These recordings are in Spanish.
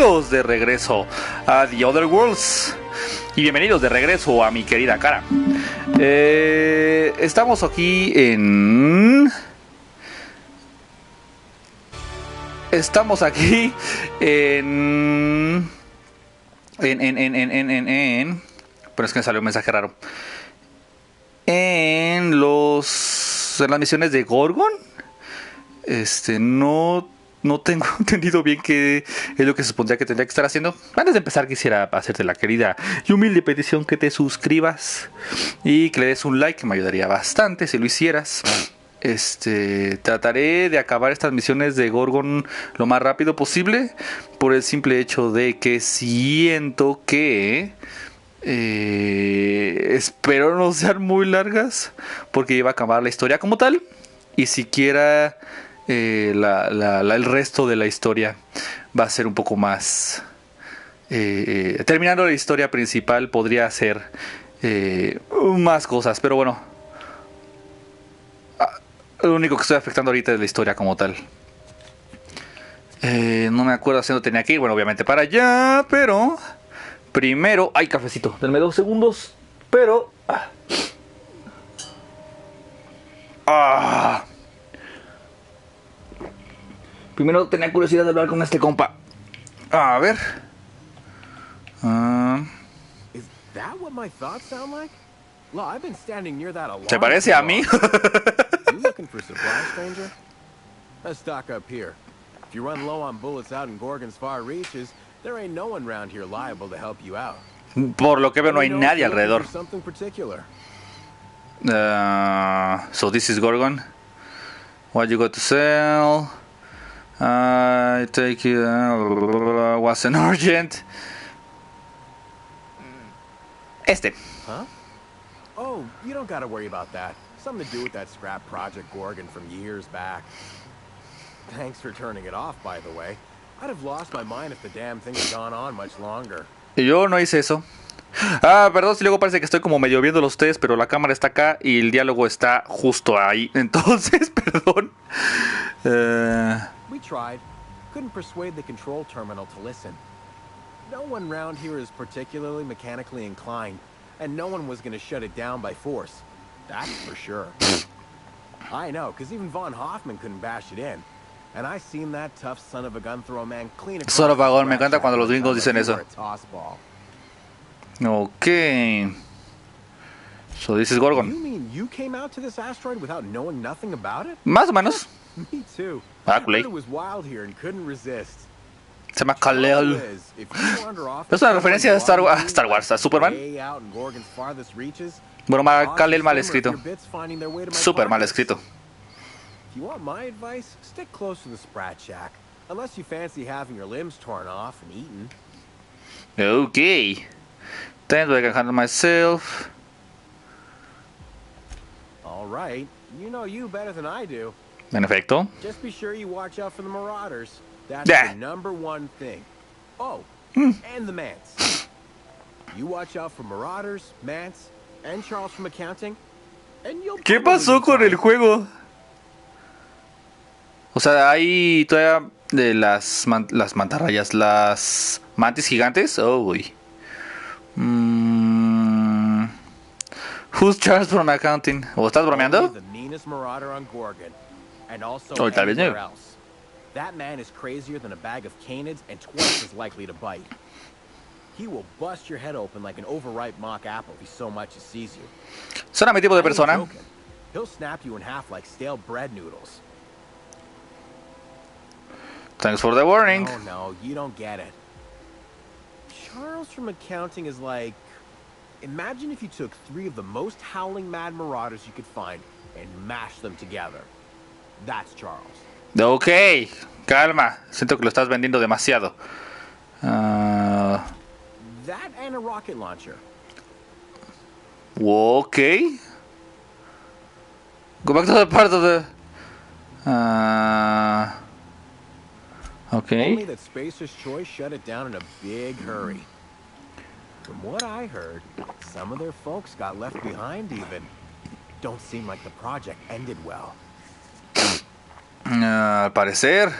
Bienvenidos de regreso a The Other Worlds. Y bienvenidos de regreso a mi querida cara. Estamos aquí en... Estamos aquí en... Pero es que me salió un mensaje raro. En las misiones de Gorgon. No tengo entendido bien qué es lo que se supondría que tendría que estar haciendo. Antes de empezar quisiera hacerte la querida y humilde petición que te suscribas y que le des un like, que me ayudaría bastante si lo hicieras. Trataré de acabar estas misiones de Gorgon lo más rápido posible, por el simple hecho de que siento que espero no sean muy largas, porque iba a acabar la historia como tal, y siquiera el resto de la historia va a ser un poco más terminando la historia principal podría hacer más cosas, pero bueno, lo único que estoy afectando ahorita es la historia como tal. No me acuerdo hacia dónde tenía que ir. Bueno, obviamente para allá, pero primero... ¡Ay, cafecito! Denme 2 segundos. Pero... Primero tenía curiosidad de hablar con este compa. A ver. ¿Se parece a mí? Por lo que veo no hay nadie alrededor. So this is Gorgon. What you got to sell? I take it. Wasn't urgent. Huh? Oh, you don't gotta worry about that. Something to do with that scrap project Gorgon from years back. Thanks for turning it off, by the way. I'd have lost my mind if the damn thing had gone on much longer. Yo no hice eso. Perdón si luego parece que estoy como medio viéndolo ustedes, pero la cámara está acá y el diálogo está justo ahí. Entonces, perdón. We tried. Couldn't persuade the control terminal to listen. No one round here is particularly mechanically inclined, and no one was going to shut it down by force. That's for sure. I know, because even Von Hoffman couldn't bash it in. And I seen that tough son of a gun throw man clean across. Son of a gun, me encanta cuando los gringos dicen eso. Okay. So this is Gorgon. You mean you came out to this asteroid without knowing nothing about it? Más o menos. Me too. Cool. It was wild here and couldn't resist. Se llama Kal-El. Es una referencia a Star Wars, a Superman. Bueno, Kal-El mal escrito. Super mal escrito. If you want my advice, stick close to the Sprat Shack, unless you fancy having your limbs torn off and eaten. Okay. Then I can handle myself. All right. You know you better than I do. En efecto. Just be sure you watch out for the Marauders. That's the number one thing. Oh, and the Mants. You watch out for Marauders, Mants, and Charles from accounting, and you'll... ¿Qué pasó con el juego? O sea, hay todavía de las mantarrayas, las mantis gigantes. Oh, uy. Who's Charles from accounting? ¿O estás bromeando? Oh, tal vez no. That man is crazier than a bag of canids and twice as likely to bite. He will bust your head open like an overripe mock apple if he so much as sees you. Suena mi tipo de persona. He'll snap you in half like stale bread noodles. Thanks for the warning. No, you don't get it. Charles from accounting is like... Imagine if you took 3 of the most howling mad marauders you could find and mashed them together. That's Charles. Ok, calma. Siento que lo estás vendiendo demasiado. That and a rocket launcher. Ok. Go back to the part of the... okay. Only that Spacer's Choice shut it down in a big hurry. From what I heard, some of their folks got left behind even. Don't seem like the project ended well. Al parecer.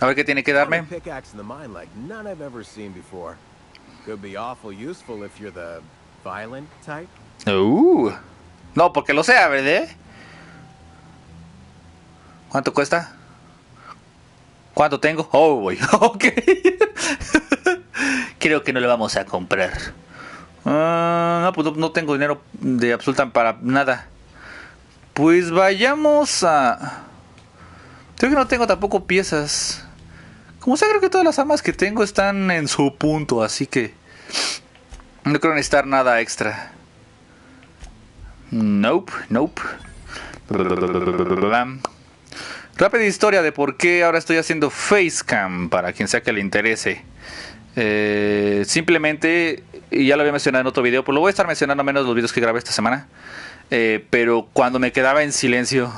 A ver qué tiene que darme. Pickaxe in the mine like none I've ever seen before. Could be awful useful if you're the violent type. No, porque lo sea, ¿verdad? ¿Cuánto cuesta? ¿Cuánto tengo? Oh, voy. Ok. Creo que no lo vamos a comprar. No, pues no tengo dinero de absoluta para nada. Pues vayamos a... Creo que no tengo tampoco piezas. Como sea, creo que todas las armas que tengo están en su punto, así que no creo necesitar nada extra. Nope. Rápida historia de por qué ahora estoy haciendo facecam, para quien sea que le interese. Simplemente, y ya lo había mencionado en otro video, pues lo voy a estar mencionando menos los videos que grabé esta semana. Pero cuando me quedaba en silencio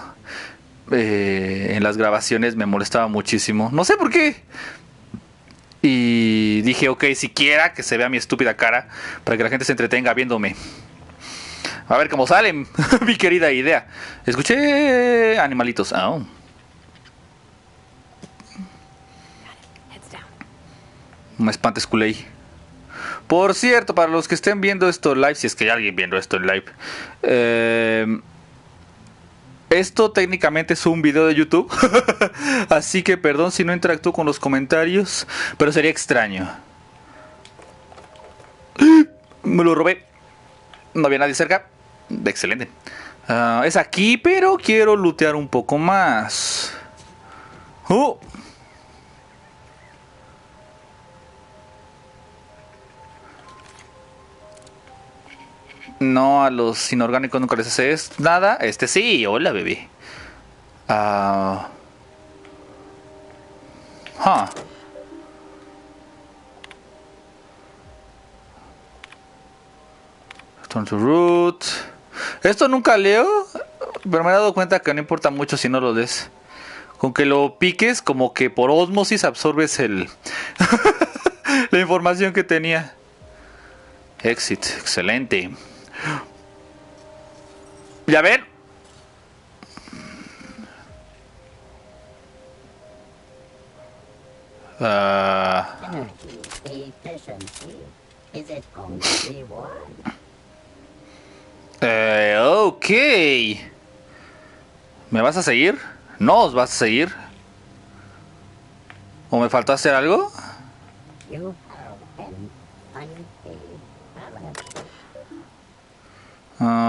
en las grabaciones me molestaba muchísimo. No sé por qué. Y dije, ok, siquiera que se vea mi estúpida cara para que la gente se entretenga viéndome. A ver cómo salen. Mi querida idea. Escuché animalitos. Oh. Me espantes, culé. Por cierto, para los que estén viendo esto live, si es que hay alguien viendo esto en live, esto técnicamente es un video de YouTube. Así que perdón si no interactúo con los comentarios, pero sería extraño. Me lo robé. No había nadie cerca. Excelente. Es aquí, pero quiero lootear un poco más. No, a los inorgánicos nunca les hace nada. Este sí, hola bebé. Turn to root. Esto nunca leo, pero me he dado cuenta que no importa mucho si no lo lees. Con que lo piques, como que por ósmosis absorbes la información que tenía. Exit, excelente. Ya ven. Ok. ¿Me vas a seguir? ¿No os vas a seguir? ¿O me faltó hacer algo?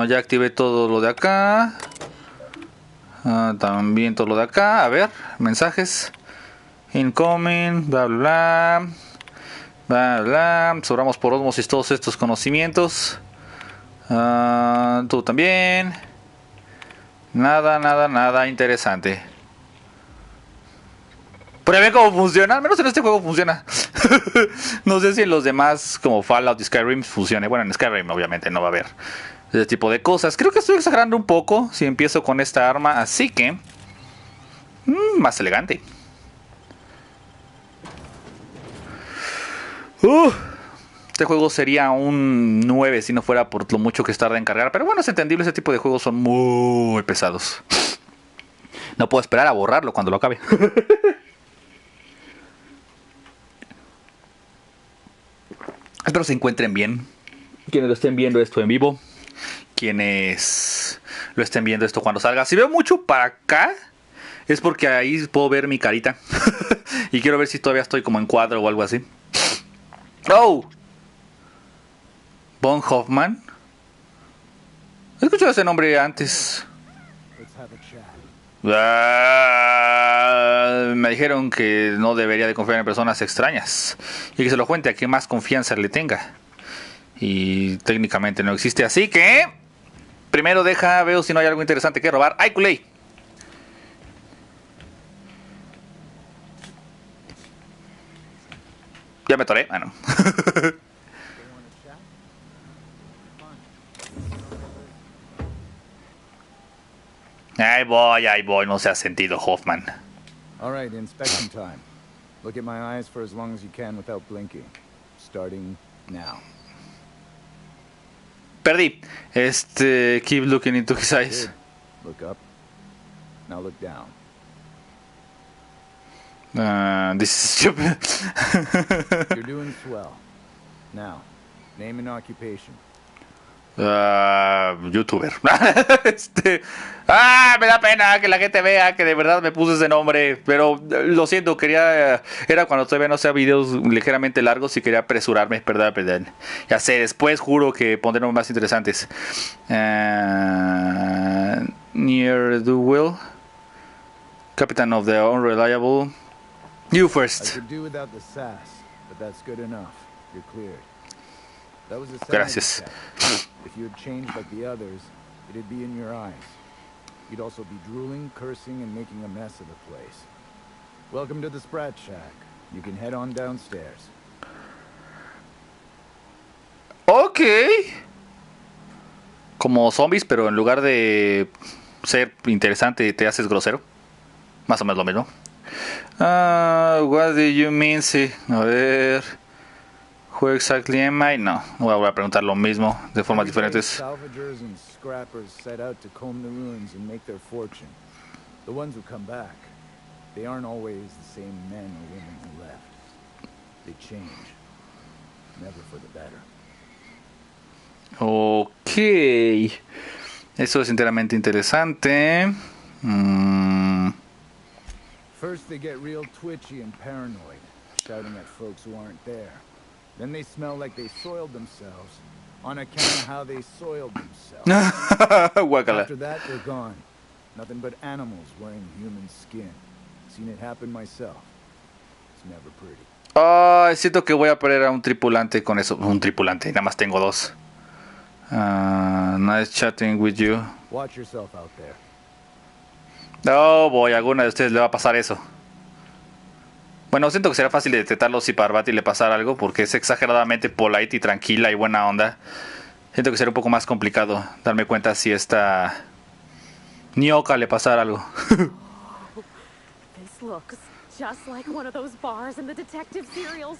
Ya activé todo lo de acá. También todo lo de acá. A ver, mensajes. Incoming, bla bla bla bla. Sobramos por osmosis todos estos conocimientos. Tú también. Nada interesante. Pero ven cómo funciona. Al menos en este juego funciona. No sé si en los demás, como Fallout y Skyrim, funcione. Bueno, en Skyrim obviamente no va a haber ese tipo de cosas. Creo que estoy exagerando un poco si empiezo con esta arma. Así que más elegante. Este juego sería un 9 si no fuera por lo mucho que tarda en cargar. Pero bueno, es entendible, ese tipo de juegos son muy pesados. No puedo esperar a borrarlo cuando lo acabe. Espero se encuentren bien. Quienes lo estén viendo esto en vivo. Quienes lo estén viendo esto cuando salga. Si veo mucho para acá, es porque ahí puedo ver mi carita. Y quiero ver si todavía estoy como en cuadro o algo así. ¡Oh! Von Hoffman. He escuchado ese nombre antes. Me dijeron que no debería de confiar en personas extrañas y que se lo cuente a quien más confianza le tenga. Y técnicamente no existe, así que primero veo si no hay algo interesante que robar. ¡Ay, culé! Ya me atoré. Ah, no. Ahí voy, no se ha sentido, Hoffman. All right, inspection time. Look at my eyes for as long as you can without blinking. Starting now. Perdí. Keep looking into his eyes. Good. Look up. Now look down. This is stupid. You're doing swell. Now, name and occupation. YouTuber. Me da pena que la gente vea que de verdad me puse ese nombre, pero lo siento, quería, era cuando todavía no hacía videos ligeramente largos y quería apresurarme, perdón. Ya sé, después juro que pondré nombres más interesantes. Near the Will, Captain of the Unreliable. You I first. could do without the sass, but that's good enough. You're cleared. That was a sanity Gracias. check. If you had changed like the others, it'd be in your eyes. You'd also be drooling, cursing, and making a mess of the place. Welcome to the Sprat Shack. You can head on downstairs. Ok. Como zombies, pero en lugar de ser interesante te haces grosero. Más o menos lo mismo. What do you mean? Sí. A ver. Who exactly am I? No, voy a volver a preguntar lo mismo de formas Every day, diferentes. salvagers and scrappers set out to comb the ruins and make their fortune. The ones who come back, they aren't always the same men or women who left. They change. Never for the better. Ok. Eso es enteramente interesante. First they get real twitchy and paranoid, shouting at folks who aren't there. Then they smell like they soiled themselves, on account of how they soiled themselves. Guácala. After that, they're gone. Nothing but animals wearing human skin. Seen it happen myself. It's never pretty. Ay, siento que voy a perder a un tripulante con eso. Un tripulante, nada más tengo dos. Nice chatting with you. Watch yourself out there. Oh, boy, a alguna de ustedes le va a pasar eso. Bueno, siento que será fácil de detectarlo si Parvati le pasara algo, porque es exageradamente polite y tranquila y buena onda. Siento que será un poco más complicado darme cuenta si esta ñoca le pasara algo. This looks just like one of those bars in the detective serials.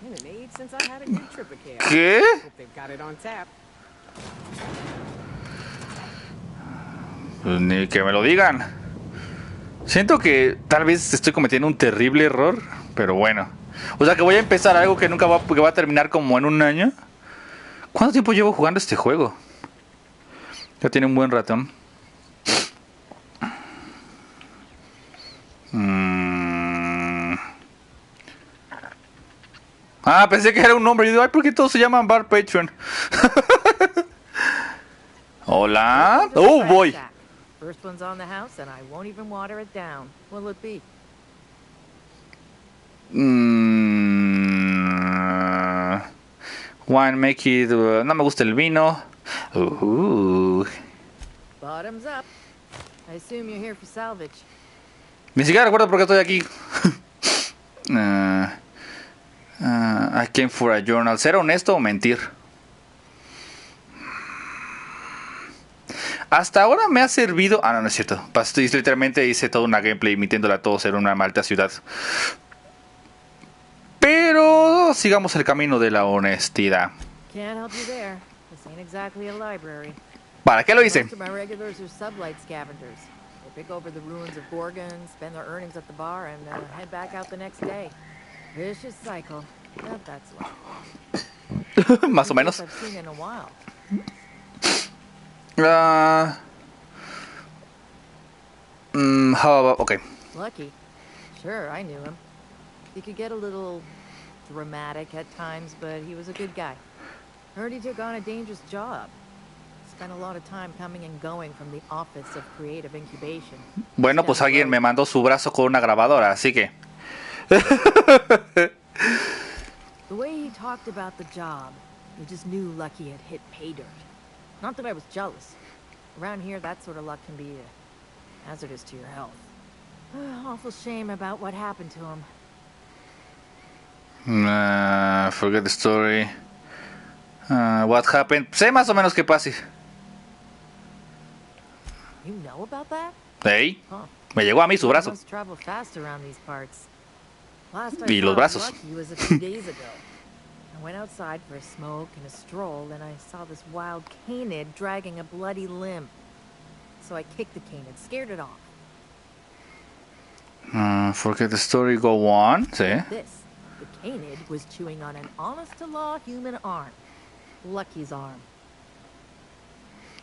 Been an age since I had a good trip of care. ¿Qué? Hope they've got it on tap. Pues ni que me lo digan. Siento que tal vez estoy cometiendo un terrible error, pero bueno. O sea que voy a empezar algo que nunca que va a terminar como en un año. ¿Cuánto tiempo llevo jugando este juego? Ya tiene un buen ratón. Ah, pensé que era un nombre. Y digo, ay, ¿por qué todos se llaman Bar Patreon? Hola. Oh, boy. First one's on the house, and I won't even water it down. What'll it be? Wine make it. No me gusta el vino. Bottoms up. I assume you're here for salvage. Ni siquiera recuerdo por qué estoy aquí. I came for a journal. ¿Ser honesto o mentir? Hasta ahora me ha servido. Ah, no, no es cierto. Literalmente hice toda una gameplay mintiéndole a todos en una malta ciudad. Pero sigamos el camino de la honestidad. Can't help you there. This ain't exactly a library. ¿Para qué lo hice? Most of my regulars are sublight scavengers. They pick over the ruins of Gorgon, spend their earnings at the bar, and head back out the next day. Vicious cycle. But that's life. Más o menos. I've seen in a while. How about, okay. Lucky. Sure, I knew him. He could get a little dramatic at times, but he was a good guy. Heard he took on a dangerous job. Spent a lot of time coming and going from the Office of Creative Incubation. Bueno, pues alguien me mandó su brazo con una grabadora, así que... The way he talked about the job, you just knew Lucky had hit pay dirt. Not that I was jealous. Around here, that sort of luck can be hazardous to your health. Awful shame about what happened to him. Forget the story. What happened? Sé más o menos qué pasa. You know about that? Hey, Huh. me llegó a mí su brazo. Must travel fast around these parts. Last I Y los saw brazos. Lucky was a few days ago. I went outside for a smoke and a stroll, and I saw this wild canid dragging a bloody limb. So I kicked the canid, scared it off. Forget the story, go on. Sí. This. The canid was chewing on an honest-to-law human arm. Lucky's arm.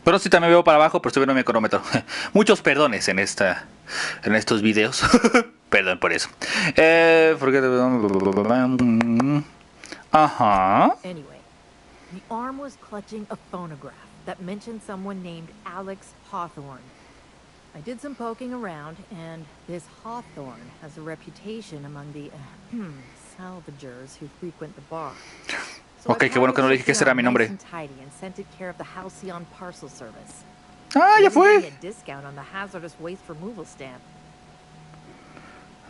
Pero sí también veo para abajo, pero estoy viendo mi cronómetro. Muchos perdones en estos videos. Perdón por eso. Forget the... Ajá. Anyway, the arm was clutching a phonograph that mentioned someone named Alex Hawthorne. I did some poking around, and this Hawthorne has a reputation among the salvagers who frequent the bar. So Ok, qué bueno que no le dije que ese era mi nombre. Ah, ya fue.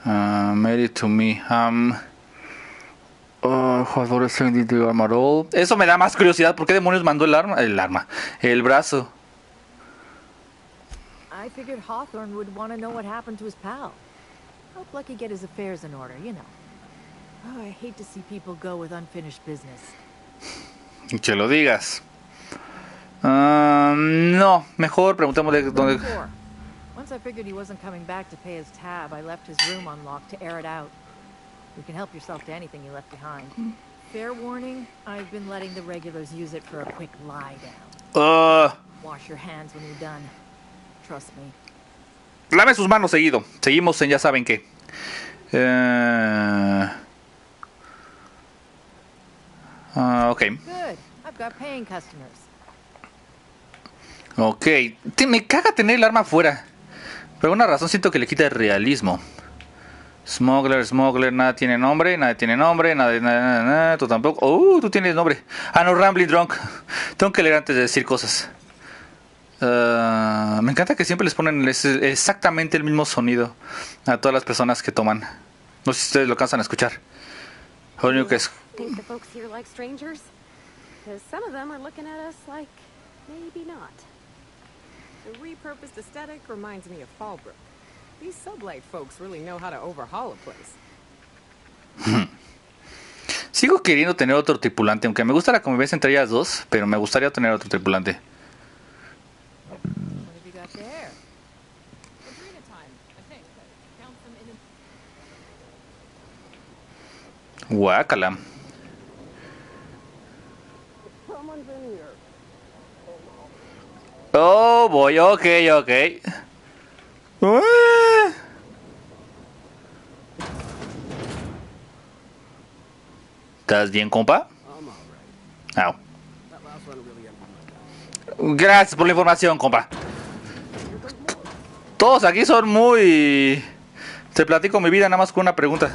Made it to me. Eso me da más curiosidad. ¿Por qué demonios mandó el brazo? I figured Hawthorne would want to know what happened to his pal. Help Lucky get his affairs in order, you know. Oh, I hate to see people go with unfinished business. Que lo digas. No, mejor preguntémosle dónde. Once I figured he wasn't coming back to pay his tab, I left his room unlocked to air it out. You can help yourself to anything you left behind. Fair warning, I've been letting the regulars use it for a quick lie down. Wash your hands when you're done. Trust me. Lave sus manos seguido. Seguimos en ya saben qué. Ok. Good. I've got paying customers. Ok. Me caga tener el arma afuera. Por alguna razón siento que le quita el realismo. Smuggler, nada tiene nombre, nada, tú tampoco. Tú tienes nombre. Ah, no, Rambling Drunk. Tengo que leer antes de decir cosas. Me encanta que siempre les ponen exactamente el mismo sonido a todas las personas que toman. No sé si ustedes lo alcanzan a escuchar. Lo único que es... Think the folks here like strangers? Because some of them are looking at us like maybe not. The repurposed aesthetic reminds me of Fallbrook. These sublight folks really know how to overhaul a place. Sigo queriendo tener otro tripulante, aunque me gusta la convivencia entre ellas dos, pero me gustaría tener otro tripulante. What have you got there? Adrena time, I think. Count them in. Guácala. Oh, voy, ok. ¿Estás bien, compa? Au. Gracias por la información, compa. Todos aquí son muy... Te platico mi vida nada más con una pregunta.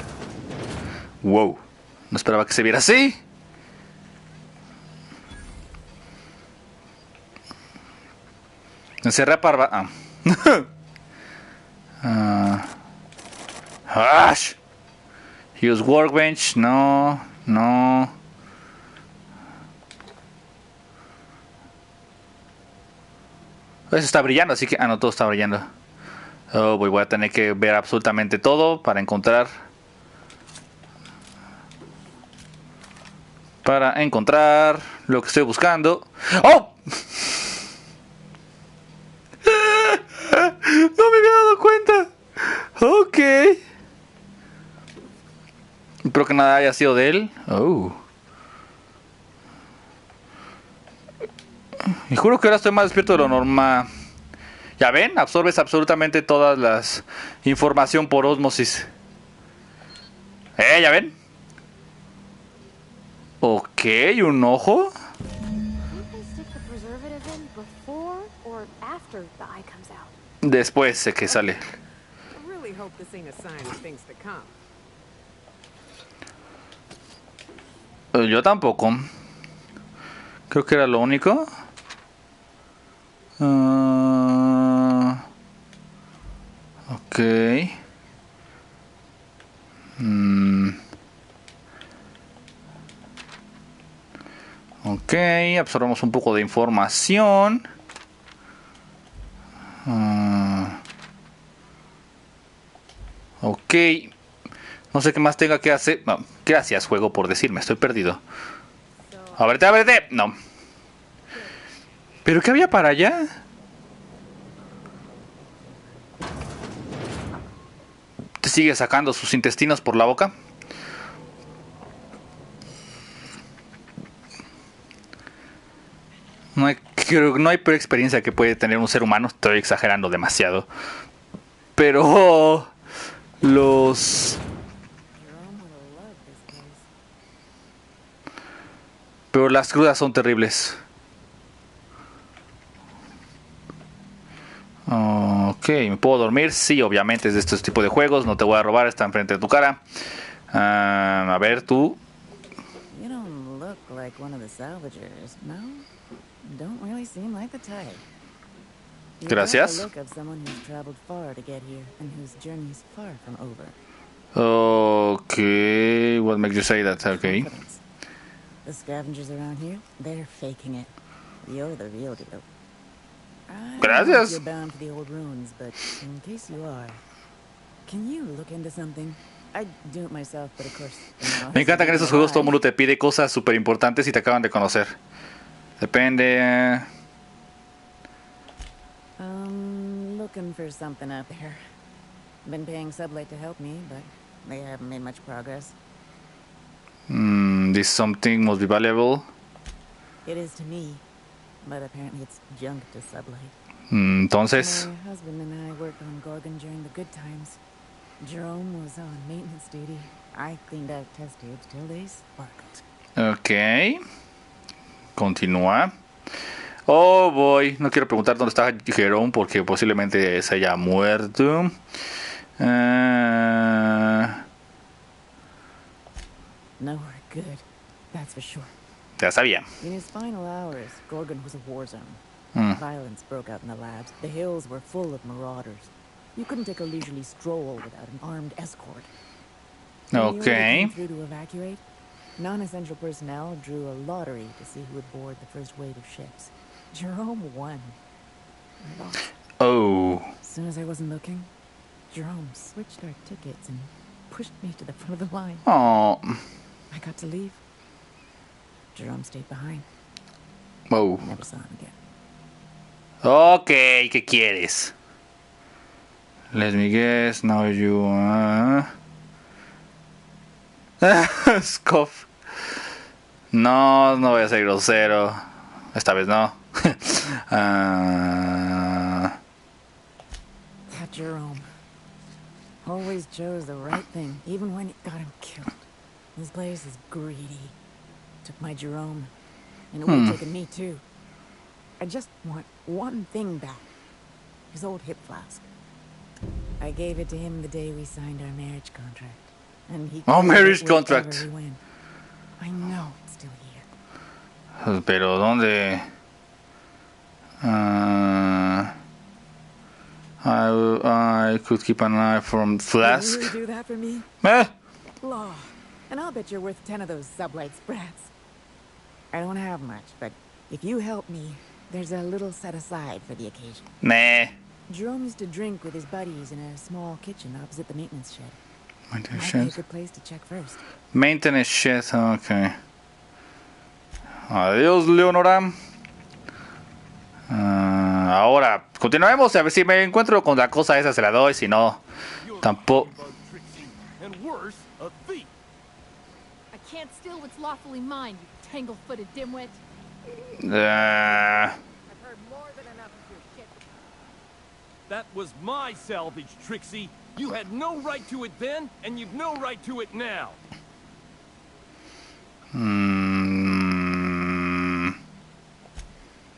Wow. No esperaba que se viera así. Encerré a Parva... Ash. Use workbench. No. Eso está brillando, así que... no, todo está brillando. Voy a tener que ver absolutamente todo para encontrar... lo que estoy buscando. ¡Oh! No me había dado cuenta. Ok. Espero que nada haya sido de él. Y juro que ahora estoy más despierto de lo normal. ¿Ya ven? Absorbes absolutamente todas las información por ósmosis. ¿Ya ven? Ok, un ojo. Después de que sale. Yo tampoco. Creo que era lo único. Ok. Ok, absorbemos un poco de información. Ok. No sé qué más tenga que hacer. No, gracias, juego, por decirme. Estoy perdido. Ábrete. No. ¿Pero qué había para allá? sigue sacando sus intestinos por la boca. Creo que no hay peor experiencia que puede tener un ser humano. Estoy exagerando demasiado. Pero los... Pero las crudas son terribles. Ok, ¿me puedo dormir? Sí, obviamente es de estos tipos de juegos. No te voy a robar, está enfrente de tu cara. A ver, tú. You don't look like one of the salvagers, no? Don't really seem like the type. You Gracias. have the look of someone who's traveled far to get here and whose journey's far from over. Okay, what makes you say that? Okay. Confidence. The scavengers around here, they're faking it. You're the real deal. I don't know if Gracias. you're bound for the old ruins, but in case you are, can you look into something? I'd do it myself, but of course. Me encanta que en estos juegos todo el mundo te pide cosas súper importantes y te acaban de conocer. Depende. Looking for something out there. Been paying Sublight to help me, but they haven't made much progress. This something must be valuable. It is to me, but apparently it's junk to Sublight. Entonces. My husband and I worked on Gorgon during the good times. Jerome was on maintenance duty. I cleaned out test tubes till they sparkled. Ok. Continúa. Oh boy, no quiero preguntar dónde está Jerome porque posiblemente se haya muerto. Nowhere good, that's for sure. Ya sabía. In his final hours, Gorgon was a war zone. Violence broke out in the labs. The hills were full of marauders. You couldn't take a leisurely stroll without an armed escort. When the order came through to evacuate, non-essential personnel drew a lottery to see who would board the first wave of ships. Jerome won. I lost. Oh. As soon as I wasn't looking, Jerome switched our tickets and pushed me to the front of the line. Oh. I got to leave. Jerome stayed behind. Oh. Never saw him again. Ok, ¿qué quieres? Let me guess, now you... Scoff. No, no voy a ser grosero. Esta vez no. That Jerome always chose the right thing, even when it got him killed. This place is greedy. Took my Jerome, and it would have taken me too. I just want one thing back. His old hip flask. I gave it to him the day we signed our marriage contract. And he marriage contract. We went. I know it's still here. Pero ¿dónde? I could keep an eye from flask. Will you do that for me? Law. And I'll bet you're worth 10 of those Sublight sprats. I don't have much, but if you help me, there's a little set aside for the occasion. Nah. Jerome used to drink with his buddies in a small kitchen opposite the maintenance shed. Maintenance Might be a shed. good place to check first. Maintenance shed, ok. Adiós, Leonora. Ahora, continuemos. A ver si me encuentro con la cosa esa, se la doy. Si no, tampoco. I can't steal what's lawfully mine, you tangle-footed dimwit. I've heard more than enough of your shit. That was my salvage, Trixie. You had no right to it then, and you've no right to it now.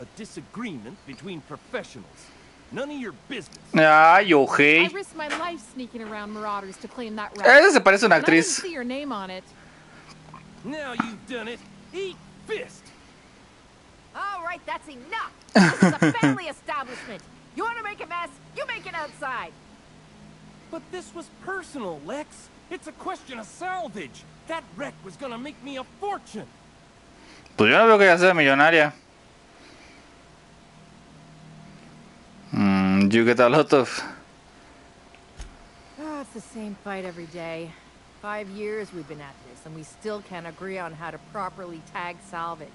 A disagreement between professionals. None of your business. Ay, ojé. I risked my life sneaking around marauders to claim that right. Esa se parece a una And I didn't actriz. see your name on it. Now you've done it. Eat fist. All right, that's enough. This is a family establishment. You want to make a mess? You make it outside. But this was personal, Lex. It's a question of salvage. That wreck was gonna make me a fortune. Pues yo no veo que ella sea millonaria. You get a lot of... Oh, it's the same fight every day. 5 years we've been at this, and we still can't agree on how to properly tag salvage.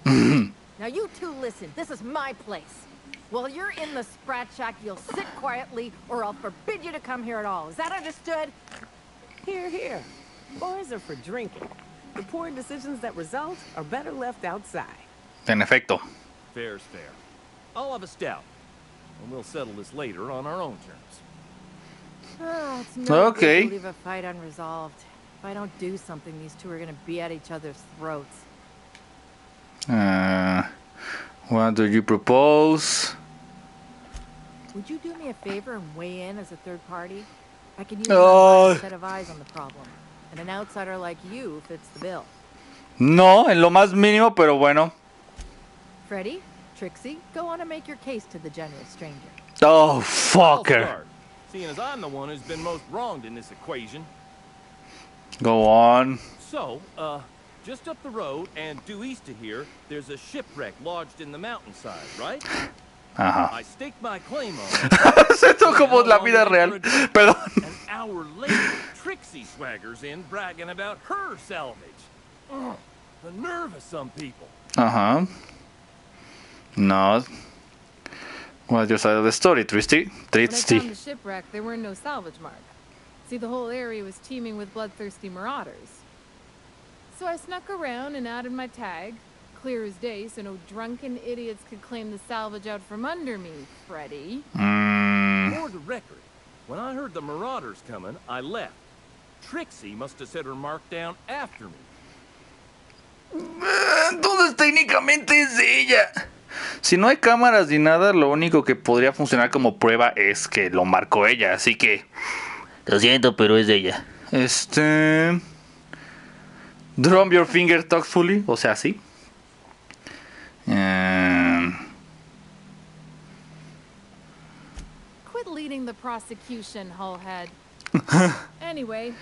Now you two listen. This is my place. While you're in the Sprat Shack, you'll sit quietly, or I'll forbid you to come here at all. Is that understood? Here, here. Boys are for drinking. The poor decisions that result are better left outside. En efecto. Fair's fair. I'll have a stout, and we'll settle this later on our own terms. It's no Okay. good to leave a fight unresolved. If I don't do something, these two are gonna be at each other's throats. What do you propose? Would you do me a favor and weigh in as a third party? I can use Oh. a set of eyes on the problem. And an outsider like you fits the bill. No, en lo más mínimo, pero bueno. Freddy, Trixie, go on and make your case to the general stranger. Oh, I'll fucker. start, seeing as I'm the one who's been most wronged in this equation. Go on. So, just up the road and due east of here, there's a shipwreck lodged in the mountainside, right? Ajá. I staked my claim on it. Esto como la vida real. Perdón. An hour later, Trixie swaggers in bragging about her salvage. Ugh, the nerve of some people. Ajá. No. What's your side of the story, Tristy? When I Tristy. found the shipwreck, there were no salvage mark. See, the whole area was teeming with bloodthirsty marauders. So I snuck around and added my tag, clear as day, so no drunken idiots could claim the salvage out from under me, Freddy. For the record, when I heard the marauders coming, I left. Trixie must have set her mark down after me. Entonces técnicamente es ella. Si no hay cámaras ni nada, lo único que podría funcionar como prueba es que lo marcó ella. Así que... Lo siento, pero es de ella. Drum your finger tactfully. O sea, sí. Quit leading the prosecution, Hullhead. Anyway.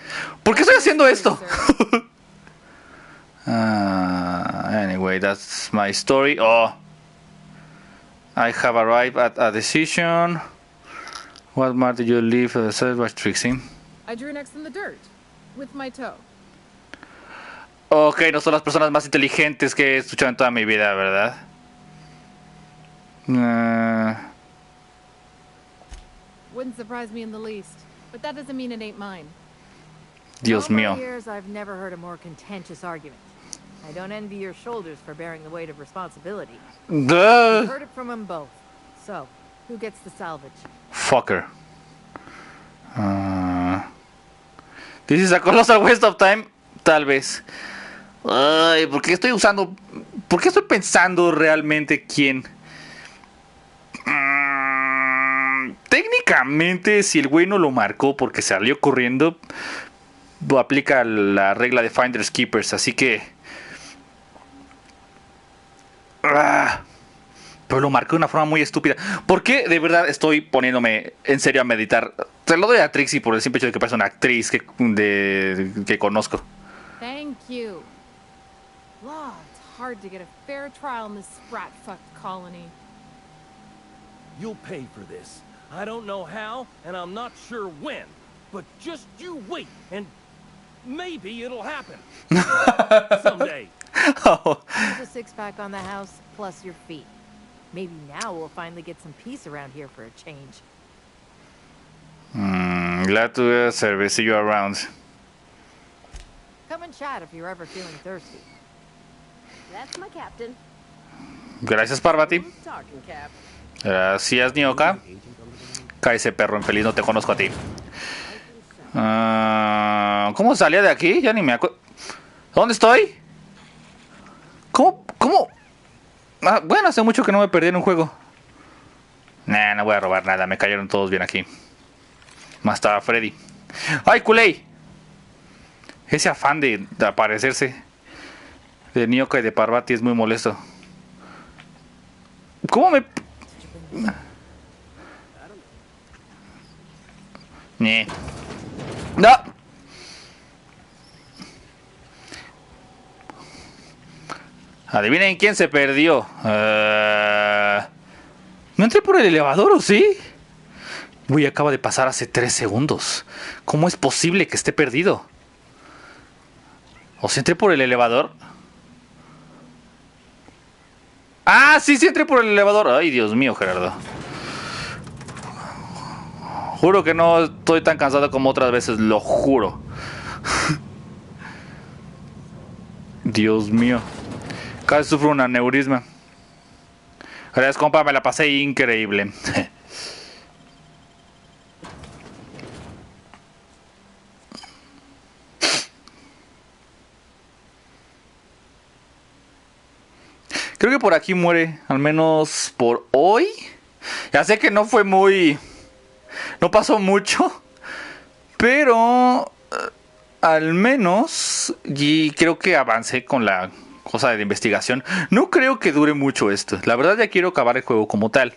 ¿Por qué estoy haciendo esto? Sir. Anyway, that's my story. Oh, I have arrived at a decision. What mark did you leave for the salvage, Trixie? I drew next in the dirt, with my toe. Ok, no son las personas más inteligentes que he escuchado en toda mi vida, ¿verdad? Wouldn't surprise me in the least, but that doesn't mean it ain't mine. Dios In all my mío. years, I've never heard a more contentious argument. I don't envy your shoulders for bearing the weight of responsibility. Duh. Heard it from them both. So, who gets the salvage? Fucker. This is a colossal waste of time. Tal vez. Ay, ¿por qué estoy usando? ¿Por qué estoy pensando realmente quién? Técnicamente, si el güey no lo marcó porque salió corriendo, aplica la regla de Finders Keepers. Así que. Pero lo marcó de una forma muy estúpida. ¿Por qué de verdad estoy poniéndome en serio a meditar? Se lo doy a Trixie por el simple hecho de que parece una actriz que conozco. Thank you. Law, it's hard to get a fair trial in this sprat-fucked colony. You'll pay for this. I don't know how, and I'm not sure when. But just you wait, and maybe it'll happen. Someday. Oh. Here's a six-pack on the house, plus your fee. Maybe now we'll finally get some peace around here for a change. Glad to service you around. Come and chat if you're ever feeling thirsty. That's my captain. Gracias, Parvati. Who's talking, Cap? Gracias, Nioka. Cállese, perro infeliz, no te conozco a ti. ¿Cómo salía de aquí? Ya ni me acuerdo. ¿Dónde estoy? ¿Cómo? Bueno, hace mucho que no me perdí en un juego. Nah, no voy a robar nada. Me cayeron todos bien aquí. Más estaba Freddy. ¡Ay, culé! Ese afán de aparecerse de Nioka y de Parvati es muy molesto. ¿Cómo me...? ¡No! Adivinen quién se perdió. ¿No entré por el elevador o sí? Uy, acaba de pasar hace 3 segundos. ¿Cómo es posible que esté perdido? ¿O si entré por el elevador? Ah, sí, sí entré por el elevador. Ay, Dios mío, Gerardo. Juro que no estoy tan cansado como otras veces, lo juro. Dios mío. Casi sufro un aneurisma. Gracias, compa, me la pasé increíble. Creo que por aquí muere, al menos por hoy. Ya sé que no fue muy... No pasó mucho, pero al menos y creo que avancé con la cosa de la investigación. No creo que dure mucho esto. La verdad ya quiero acabar el juego como tal.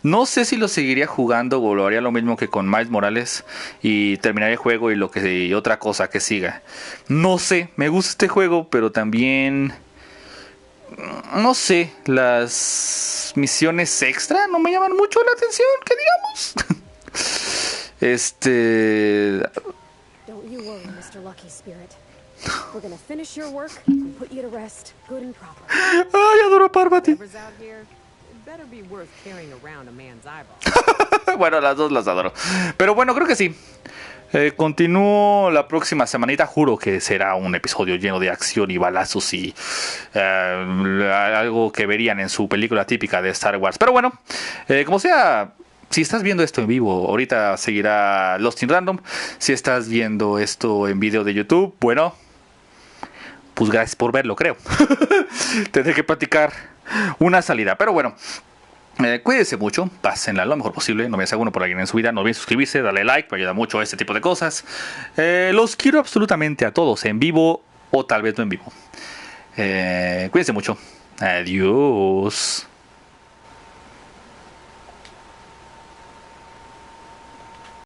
No sé si lo seguiría jugando o lo haría lo mismo que con Miles Morales y terminaría el juego y otra cosa que siga. No sé, me gusta este juego, pero también no sé, las misiones extra no me llaman mucho la atención, que digamos. Don't you worry, Mr. Lucky Spirit. We're gonna finish your work and put you to rest, good and proper. Ay, adoro a Parvati. Whatever's out here, it better be worth carrying around a man's eyeball. Bueno, las dos las adoro. Pero bueno, creo que sí. Continúo la próxima semanita. Juro que será un episodio lleno de acción y balazos y algo que verían en su película típica de Star Wars. Pero bueno, como sea, si estás viendo esto en vivo, ahorita seguirá Lost in Random. Si estás viendo esto en video de YouTube, bueno, pues gracias por verlo, creo. Tendré que platicar una salida. Pero bueno. Cuídense mucho, pásenla lo mejor posible. No me haga uno por alguien en su vida. No olviden suscribirse, darle like, me ayuda mucho a este tipo de cosas. Los quiero absolutamente a todos, en vivo o tal vez no en vivo. Cuídense mucho. Adiós.